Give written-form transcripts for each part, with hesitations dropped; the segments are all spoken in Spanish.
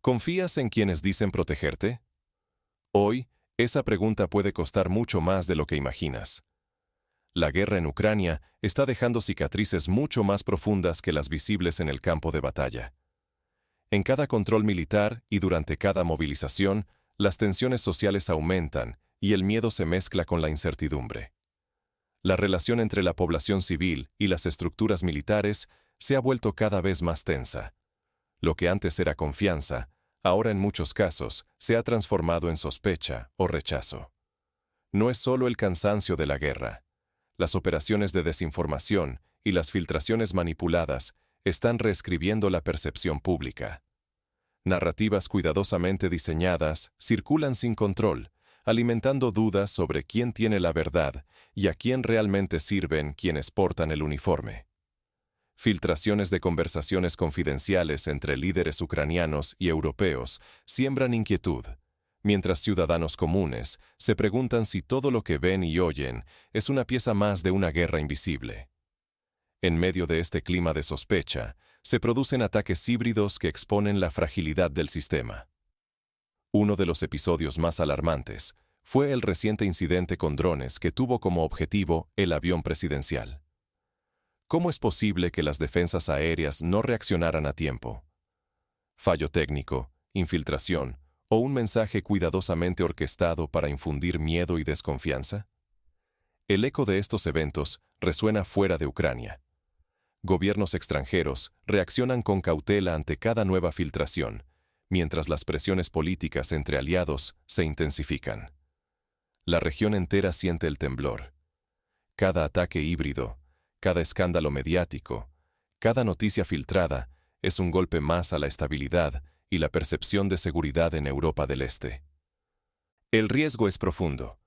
¿Confías en quienes dicen protegerte? Hoy, esa pregunta puede costar mucho más de lo que imaginas. La guerra en Ucrania está dejando cicatrices mucho más profundas que las visibles en el campo de batalla. En cada control militar y durante cada movilización, las tensiones sociales aumentan y el miedo se mezcla con la incertidumbre. La relación entre la población civil y las estructuras militares se ha vuelto cada vez más tensa. Lo que antes era confianza, ahora en muchos casos se ha transformado en sospecha o rechazo. No es solo el cansancio de la guerra. Las operaciones de desinformación y las filtraciones manipuladas están reescribiendo la percepción pública. Narrativas cuidadosamente diseñadas circulan sin control, alimentando dudas sobre quién tiene la verdad y a quién realmente sirven quienes portan el uniforme. Filtraciones de conversaciones confidenciales entre líderes ucranianos y europeos siembran inquietud, mientras ciudadanos comunes se preguntan si todo lo que ven y oyen es una pieza más de una guerra invisible. En medio de este clima de sospecha, se producen ataques híbridos que exponen la fragilidad del sistema. Uno de los episodios más alarmantes fue el reciente incidente con drones que tuvo como objetivo el avión presidencial. ¿Cómo es posible que las defensas aéreas no reaccionaran a tiempo? ¿Fallo técnico, infiltración o un mensaje cuidadosamente orquestado para infundir miedo y desconfianza? El eco de estos eventos resuena fuera de Ucrania. Gobiernos extranjeros reaccionan con cautela ante cada nueva filtración, mientras las presiones políticas entre aliados se intensifican. La región entera siente el temblor. Cada ataque híbrido, cada escándalo mediático, cada noticia filtrada es un golpe más a la estabilidad y la percepción de seguridad en Europa del Este. El riesgo es profundo.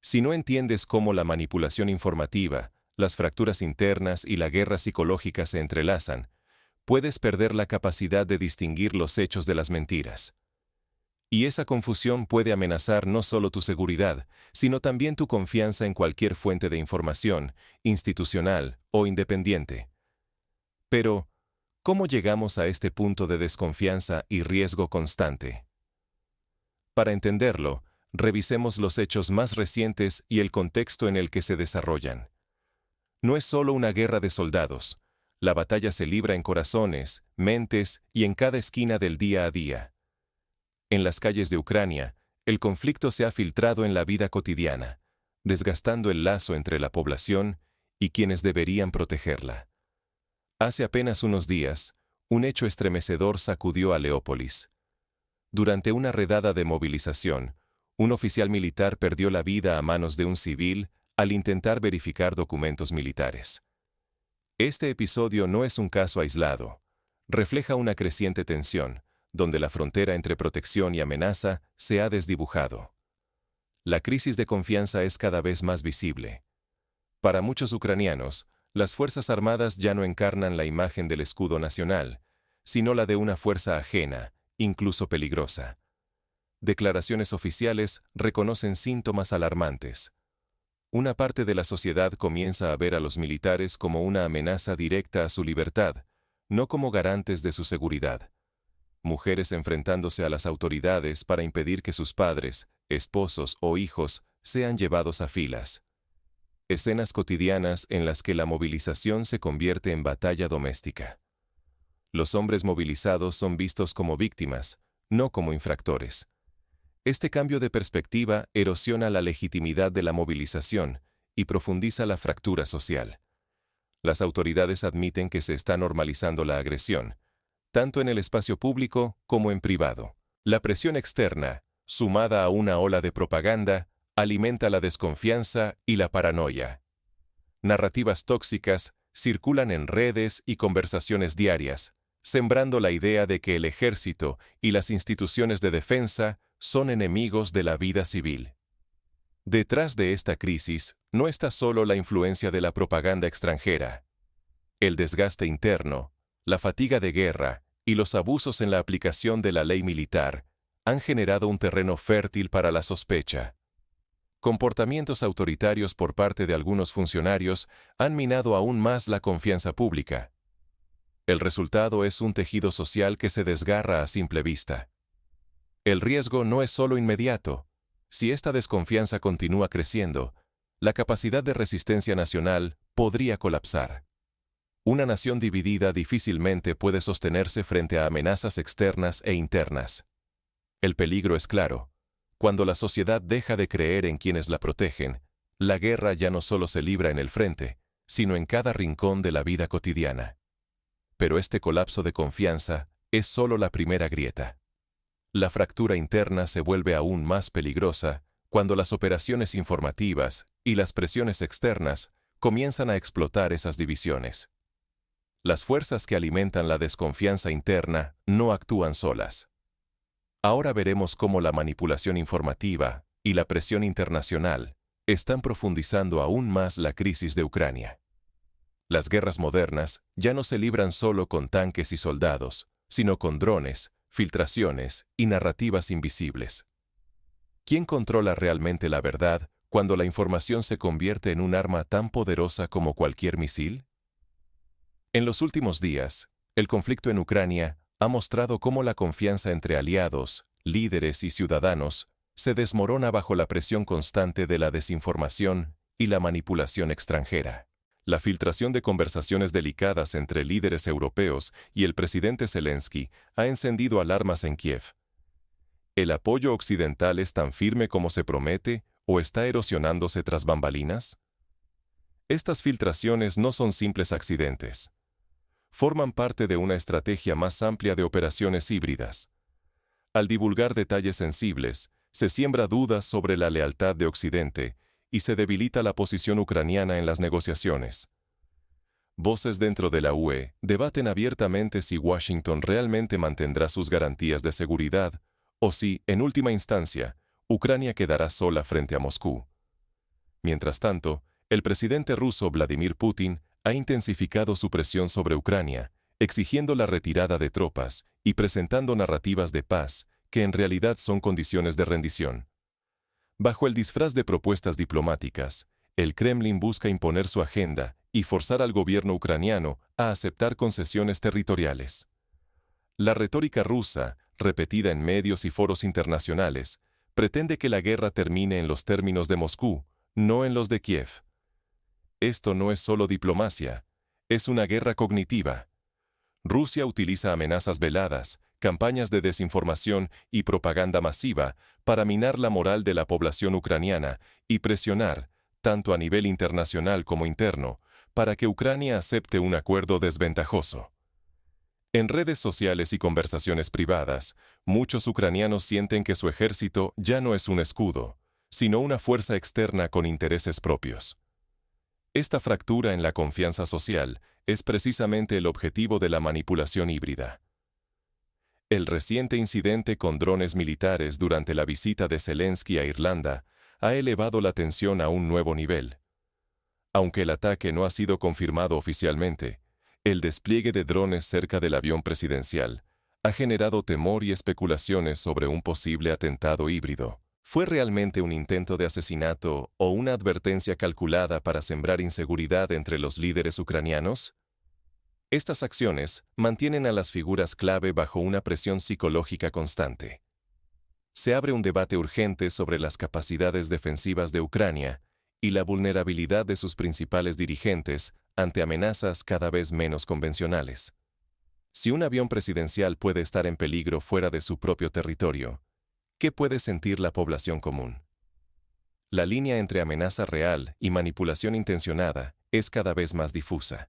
Si no entiendes cómo la manipulación informativa, las fracturas internas y la guerra psicológica se entrelazan, puedes perder la capacidad de distinguir los hechos de las mentiras. Y esa confusión puede amenazar no solo tu seguridad, sino también tu confianza en cualquier fuente de información, institucional o independiente. Pero, ¿cómo llegamos a este punto de desconfianza y riesgo constante? Para entenderlo, revisemos los hechos más recientes y el contexto en el que se desarrollan. No es solo una guerra de soldados. La batalla se libra en corazones, mentes y en cada esquina del día a día. En las calles de Ucrania, el conflicto se ha filtrado en la vida cotidiana, desgastando el lazo entre la población y quienes deberían protegerla. Hace apenas unos días, un hecho estremecedor sacudió a Leópolis. Durante una redada de movilización, un oficial militar perdió la vida a manos de un civil al intentar verificar documentos militares. Este episodio no es un caso aislado. Refleja una creciente tensión, donde la frontera entre protección y amenaza se ha desdibujado. La crisis de confianza es cada vez más visible. Para muchos ucranianos, las Fuerzas Armadas ya no encarnan la imagen del escudo nacional, sino la de una fuerza ajena, incluso peligrosa. Declaraciones oficiales reconocen síntomas alarmantes. Una parte de la sociedad comienza a ver a los militares como una amenaza directa a su libertad, no como garantes de su seguridad. Mujeres enfrentándose a las autoridades para impedir que sus padres, esposos o hijos sean llevados a filas. Escenas cotidianas en las que la movilización se convierte en batalla doméstica. Los hombres movilizados son vistos como víctimas, no como infractores. Este cambio de perspectiva erosiona la legitimidad de la movilización y profundiza la fractura social. Las autoridades admiten que se está normalizando la agresión, tanto en el espacio público como en privado. La presión externa, sumada a una ola de propaganda, alimenta la desconfianza y la paranoia. Narrativas tóxicas circulan en redes y conversaciones diarias, sembrando la idea de que el ejército y las instituciones de defensa son enemigos de la vida civil. Detrás de esta crisis no está solo la influencia de la propaganda extranjera. El desgaste interno, la fatiga de guerra y los abusos en la aplicación de la ley militar han generado un terreno fértil para la sospecha. Comportamientos autoritarios por parte de algunos funcionarios han minado aún más la confianza pública. El resultado es un tejido social que se desgarra a simple vista. El riesgo no es solo inmediato. Si esta desconfianza continúa creciendo, la capacidad de resistencia nacional podría colapsar. Una nación dividida difícilmente puede sostenerse frente a amenazas externas e internas. El peligro es claro. Cuando la sociedad deja de creer en quienes la protegen, la guerra ya no solo se libra en el frente, sino en cada rincón de la vida cotidiana. Pero este colapso de confianza es solo la primera grieta. La fractura interna se vuelve aún más peligrosa cuando las operaciones informativas y las presiones externas comienzan a explotar esas divisiones. Las fuerzas que alimentan la desconfianza interna no actúan solas. Ahora veremos cómo la manipulación informativa y la presión internacional están profundizando aún más la crisis de Ucrania. Las guerras modernas ya no se libran solo con tanques y soldados, sino con drones, filtraciones y narrativas invisibles. ¿Quién controla realmente la verdad cuando la información se convierte en un arma tan poderosa como cualquier misil? En los últimos días, el conflicto en Ucrania ha mostrado cómo la confianza entre aliados, líderes y ciudadanos se desmorona bajo la presión constante de la desinformación y la manipulación extranjera. La filtración de conversaciones delicadas entre líderes europeos y el presidente Zelensky ha encendido alarmas en Kiev. ¿El apoyo occidental es tan firme como se promete o está erosionándose tras bambalinas? Estas filtraciones no son simples accidentes. Forman parte de una estrategia más amplia de operaciones híbridas. Al divulgar detalles sensibles, se siembra dudas sobre la lealtad de Occidente y se debilita la posición ucraniana en las negociaciones. Voces dentro de la UE debaten abiertamente si Washington realmente mantendrá sus garantías de seguridad o si, en última instancia, Ucrania quedará sola frente a Moscú. Mientras tanto, el presidente ruso Vladimir Putin ha intensificado su presión sobre Ucrania, exigiendo la retirada de tropas y presentando narrativas de paz que en realidad son condiciones de rendición. Bajo el disfraz de propuestas diplomáticas, el Kremlin busca imponer su agenda y forzar al gobierno ucraniano a aceptar concesiones territoriales. La retórica rusa, repetida en medios y foros internacionales, pretende que la guerra termine en los términos de Moscú, no en los de Kiev. Esto no es solo diplomacia, es una guerra cognitiva. Rusia utiliza amenazas veladas, campañas de desinformación y propaganda masiva para minar la moral de la población ucraniana y presionar, tanto a nivel internacional como interno, para que Ucrania acepte un acuerdo desventajoso. En redes sociales y conversaciones privadas, muchos ucranianos sienten que su ejército ya no es un escudo, sino una fuerza externa con intereses propios. Esta fractura en la confianza social es precisamente el objetivo de la manipulación híbrida. El reciente incidente con drones militares durante la visita de Zelensky a Irlanda ha elevado la tensión a un nuevo nivel. Aunque el ataque no ha sido confirmado oficialmente, el despliegue de drones cerca del avión presidencial ha generado temor y especulaciones sobre un posible atentado híbrido. ¿Fue realmente un intento de asesinato o una advertencia calculada para sembrar inseguridad entre los líderes ucranianos? Estas acciones mantienen a las figuras clave bajo una presión psicológica constante. Se abre un debate urgente sobre las capacidades defensivas de Ucrania y la vulnerabilidad de sus principales dirigentes ante amenazas cada vez menos convencionales. Si un avión presidencial puede estar en peligro fuera de su propio territorio, ¿qué puede sentir la población común? La línea entre amenaza real y manipulación intencionada es cada vez más difusa.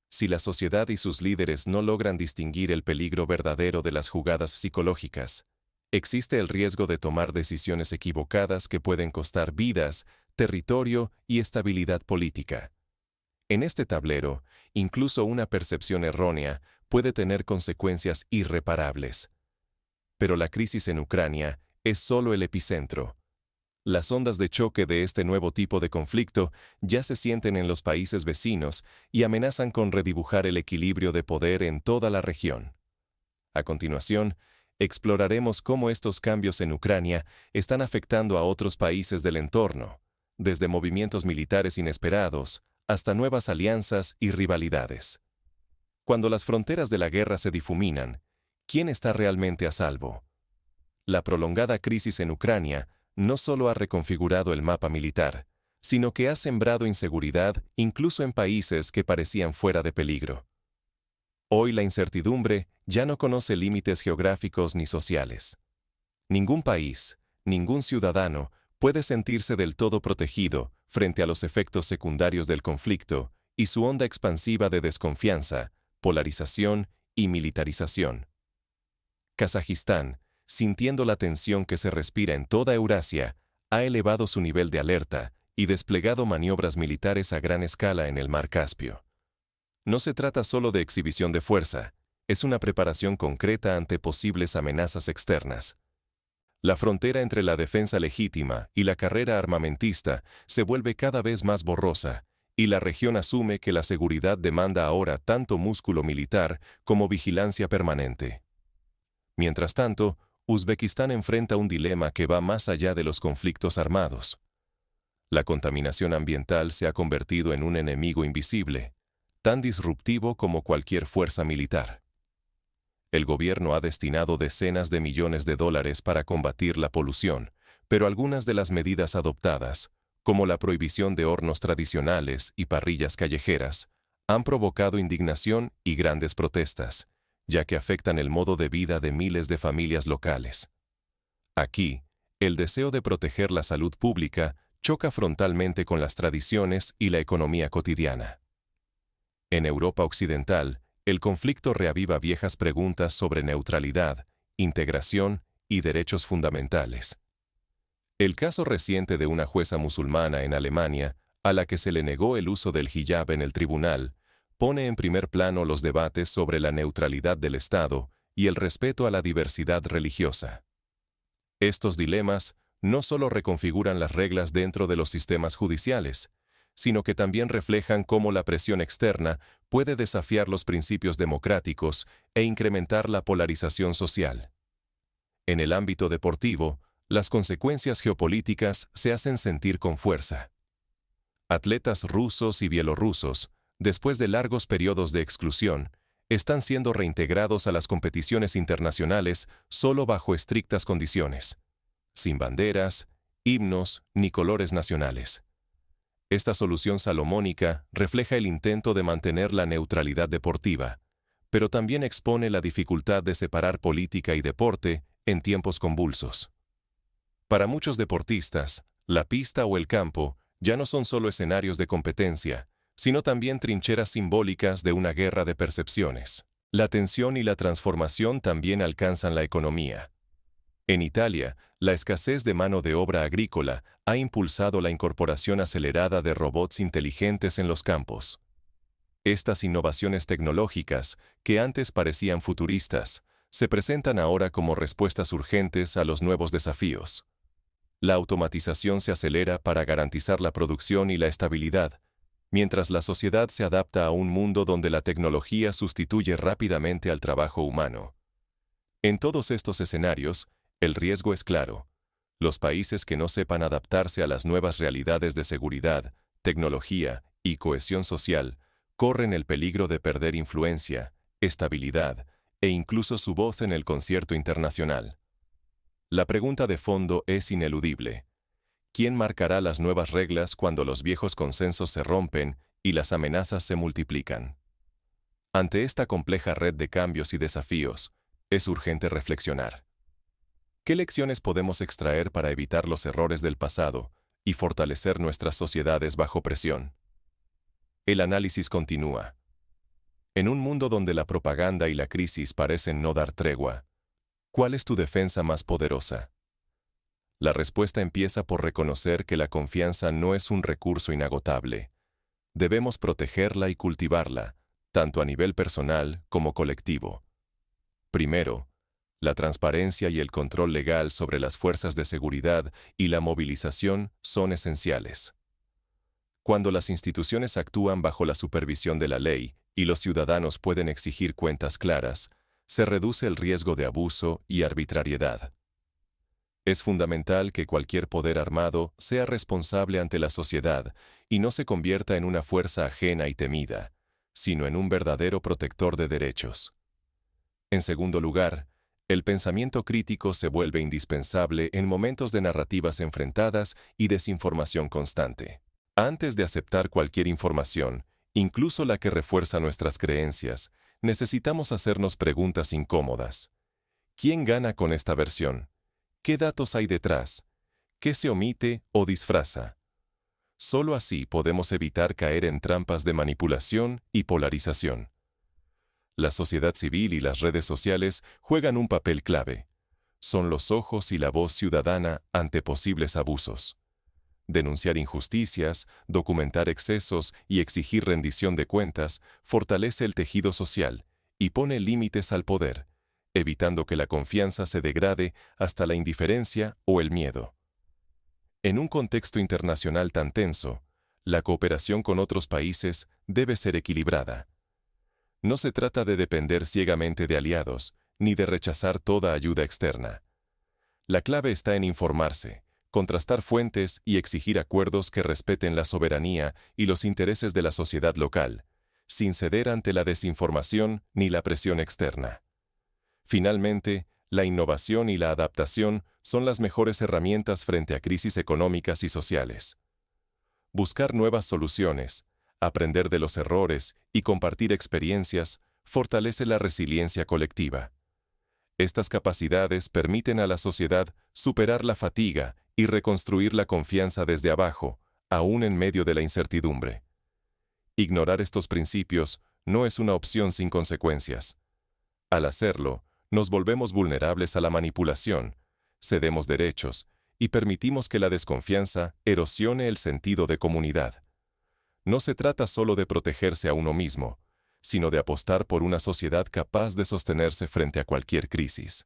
Si la sociedad y sus líderes no logran distinguir el peligro verdadero de las jugadas psicológicas, existe el riesgo de tomar decisiones equivocadas que pueden costar vidas, territorio y estabilidad política. En este tablero, incluso una percepción errónea puede tener consecuencias irreparables. Pero la crisis en Ucrania es solo el epicentro. Las ondas de choque de este nuevo tipo de conflicto ya se sienten en los países vecinos y amenazan con redibujar el equilibrio de poder en toda la región. A continuación, exploraremos cómo estos cambios en Ucrania están afectando a otros países del entorno, desde movimientos militares inesperados hasta nuevas alianzas y rivalidades. Cuando las fronteras de la guerra se difuminan, ¿quién está realmente a salvo? la prolongada crisis en Ucrania no solo ha reconfigurado el mapa militar, sino que ha sembrado inseguridad incluso en países que parecían fuera de peligro. Hoy la incertidumbre ya no conoce límites geográficos ni sociales. Ningún país, ningún ciudadano puede sentirse del todo protegido frente a los efectos secundarios del conflicto y su onda expansiva de desconfianza, polarización y militarización. Kazajistán, sintiendo la tensión que se respira en toda Eurasia, ha elevado su nivel de alerta y desplegado maniobras militares a gran escala en el Mar Caspio. No se trata solo de exhibición de fuerza, es una preparación concreta ante posibles amenazas externas. La frontera entre la defensa legítima y la carrera armamentista se vuelve cada vez más borrosa, y la región asume que la seguridad demanda ahora tanto músculo militar como vigilancia permanente. Mientras tanto, Uzbekistán enfrenta un dilema que va más allá de los conflictos armados. La contaminación ambiental se ha convertido en un enemigo invisible, tan disruptivo como cualquier fuerza militar. El gobierno ha destinado decenas de millones de dólares para combatir la polución, pero algunas de las medidas adoptadas, como la prohibición de hornos tradicionales y parrillas callejeras, han provocado indignación y grandes protestas, ya que afectan el modo de vida de miles de familias locales. Aquí, el deseo de proteger la salud pública choca frontalmente con las tradiciones y la economía cotidiana. En Europa Occidental, el conflicto reaviva viejas preguntas sobre neutralidad, integración y derechos fundamentales. El caso reciente de una jueza musulmana en Alemania, a la que se le negó el uso del hijab en el tribunal, pone en primer plano los debates sobre la neutralidad del Estado y el respeto a la diversidad religiosa. Estos dilemas no solo reconfiguran las reglas dentro de los sistemas judiciales, sino que también reflejan cómo la presión externa puede desafiar los principios democráticos e incrementar la polarización social. En el ámbito deportivo, las consecuencias geopolíticas se hacen sentir con fuerza. Atletas rusos y bielorrusos, después de largos periodos de exclusión, están siendo reintegrados a las competiciones internacionales solo bajo estrictas condiciones, sin banderas, himnos ni colores nacionales. Esta solución salomónica refleja el intento de mantener la neutralidad deportiva, pero también expone la dificultad de separar política y deporte en tiempos convulsos. Para muchos deportistas, la pista o el campo ya no son solo escenarios de competencia, sino también trincheras simbólicas de una guerra de percepciones. La tensión y la transformación también alcanzan la economía. En Italia, la escasez de mano de obra agrícola ha impulsado la incorporación acelerada de robots inteligentes en los campos. Estas innovaciones tecnológicas, que antes parecían futuristas, se presentan ahora como respuestas urgentes a los nuevos desafíos. La automatización se acelera para garantizar la producción y la estabilidad, mientras la sociedad se adapta a un mundo donde la tecnología sustituye rápidamente al trabajo humano. En todos estos escenarios, el riesgo es claro. Los países que no sepan adaptarse a las nuevas realidades de seguridad, tecnología y cohesión social corren el peligro de perder influencia, estabilidad e incluso su voz en el concierto internacional. La pregunta de fondo es ineludible. ¿Quién marcará las nuevas reglas cuando los viejos consensos se rompen y las amenazas se multiplican? Ante esta compleja red de cambios y desafíos, es urgente reflexionar. ¿Qué lecciones podemos extraer para evitar los errores del pasado y fortalecer nuestras sociedades bajo presión? El análisis continúa. En un mundo donde la propaganda y la crisis parecen no dar tregua, ¿cuál es tu defensa más poderosa? La respuesta empieza por reconocer que la confianza no es un recurso inagotable. Debemos protegerla y cultivarla, tanto a nivel personal como colectivo. Primero, la transparencia y el control legal sobre las fuerzas de seguridad y la movilización son esenciales. Cuando las instituciones actúan bajo la supervisión de la ley y los ciudadanos pueden exigir cuentas claras, se reduce el riesgo de abuso y arbitrariedad. Es fundamental que cualquier poder armado sea responsable ante la sociedad y no se convierta en una fuerza ajena y temida, sino en un verdadero protector de derechos. En segundo lugar, El pensamiento crítico se vuelve indispensable en momentos de narrativas enfrentadas y desinformación constante. Antes de aceptar cualquier información, incluso la que refuerza nuestras creencias, necesitamos hacernos preguntas incómodas. ¿Quién gana con esta versión? ¿Qué datos hay detrás? ¿Qué se omite o disfraza? Solo así podemos evitar caer en trampas de manipulación y polarización. La sociedad civil y las redes sociales juegan un papel clave. Son los ojos y la voz ciudadana ante posibles abusos. Denunciar injusticias, documentar excesos y exigir rendición de cuentas fortalece el tejido social y pone límites al poder, evitando que la confianza se degrade hasta la indiferencia o el miedo. En un contexto internacional tan tenso, la cooperación con otros países debe ser equilibrada. No se trata de depender ciegamente de aliados, ni de rechazar toda ayuda externa. La clave está en informarse, contrastar fuentes y exigir acuerdos que respeten la soberanía y los intereses de la sociedad local, sin ceder ante la desinformación ni la presión externa. Finalmente, la innovación y la adaptación son las mejores herramientas frente a crisis económicas y sociales. Buscar nuevas soluciones, aprender de los errores y compartir experiencias fortalece la resiliencia colectiva. Estas capacidades permiten a la sociedad superar la fatiga y reconstruir la confianza desde abajo, aún en medio de la incertidumbre. Ignorar estos principios no es una opción sin consecuencias. Al hacerlo, nos volvemos vulnerables a la manipulación, cedemos derechos y permitimos que la desconfianza erosione el sentido de comunidad. No se trata solo de protegerse a uno mismo, sino de apostar por una sociedad capaz de sostenerse frente a cualquier crisis.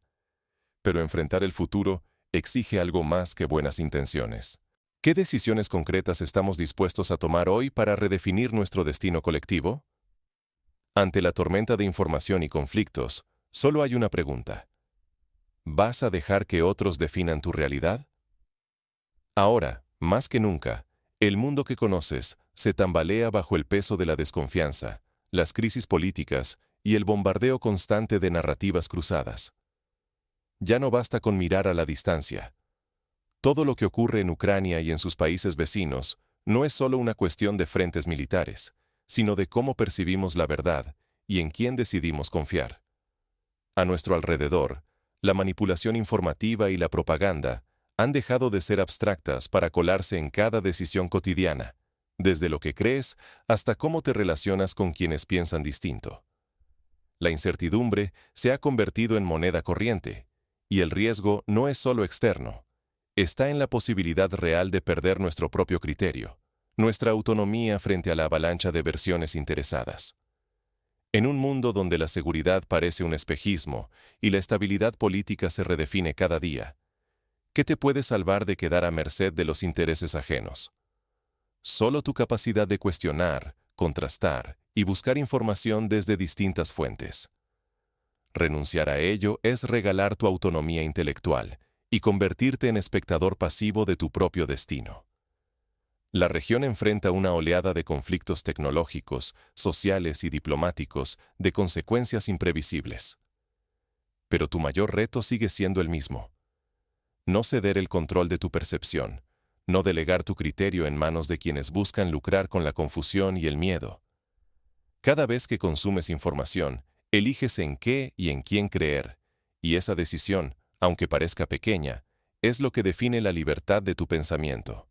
Pero enfrentar el futuro exige algo más que buenas intenciones. ¿Qué decisiones concretas estamos dispuestos a tomar hoy para redefinir nuestro destino colectivo? Ante la tormenta de información y conflictos, solo hay una pregunta. ¿Vas a dejar que otros definan tu realidad? Ahora, más que nunca, el mundo que conoces se tambalea bajo el peso de la desconfianza, las crisis políticas y el bombardeo constante de narrativas cruzadas. Ya no basta con mirar a la distancia. Todo lo que ocurre en Ucrania y en sus países vecinos no es solo una cuestión de frentes militares, sino de cómo percibimos la verdad y en quién decidimos confiar. A nuestro alrededor, la manipulación informativa y la propaganda han dejado de ser abstractas para colarse en cada decisión cotidiana, desde lo que crees hasta cómo te relacionas con quienes piensan distinto. La incertidumbre se ha convertido en moneda corriente, y el riesgo no es solo externo. Está en la posibilidad real de perder nuestro propio criterio, nuestra autonomía frente a la avalancha de versiones interesadas. En un mundo donde la seguridad parece un espejismo y la estabilidad política se redefine cada día, ¿qué te puede salvar de quedar a merced de los intereses ajenos? Solo tu capacidad de cuestionar, contrastar y buscar información desde distintas fuentes. Renunciar a ello es regalar tu autonomía intelectual y convertirte en espectador pasivo de tu propio destino. La región enfrenta una oleada de conflictos tecnológicos, sociales y diplomáticos de consecuencias imprevisibles. Pero tu mayor reto sigue siendo el mismo. No ceder el control de tu percepción, no delegar tu criterio en manos de quienes buscan lucrar con la confusión y el miedo. Cada vez que consumes información, eliges en qué y en quién creer, y esa decisión, aunque parezca pequeña, es lo que define la libertad de tu pensamiento.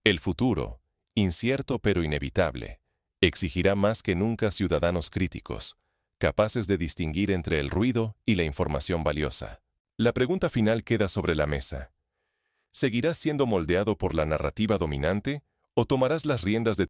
El futuro, incierto pero inevitable, exigirá más que nunca ciudadanos críticos, capaces de distinguir entre el ruido y la información valiosa. La pregunta final queda sobre la mesa. ¿Seguirás siendo moldeado por la narrativa dominante o tomarás las riendas de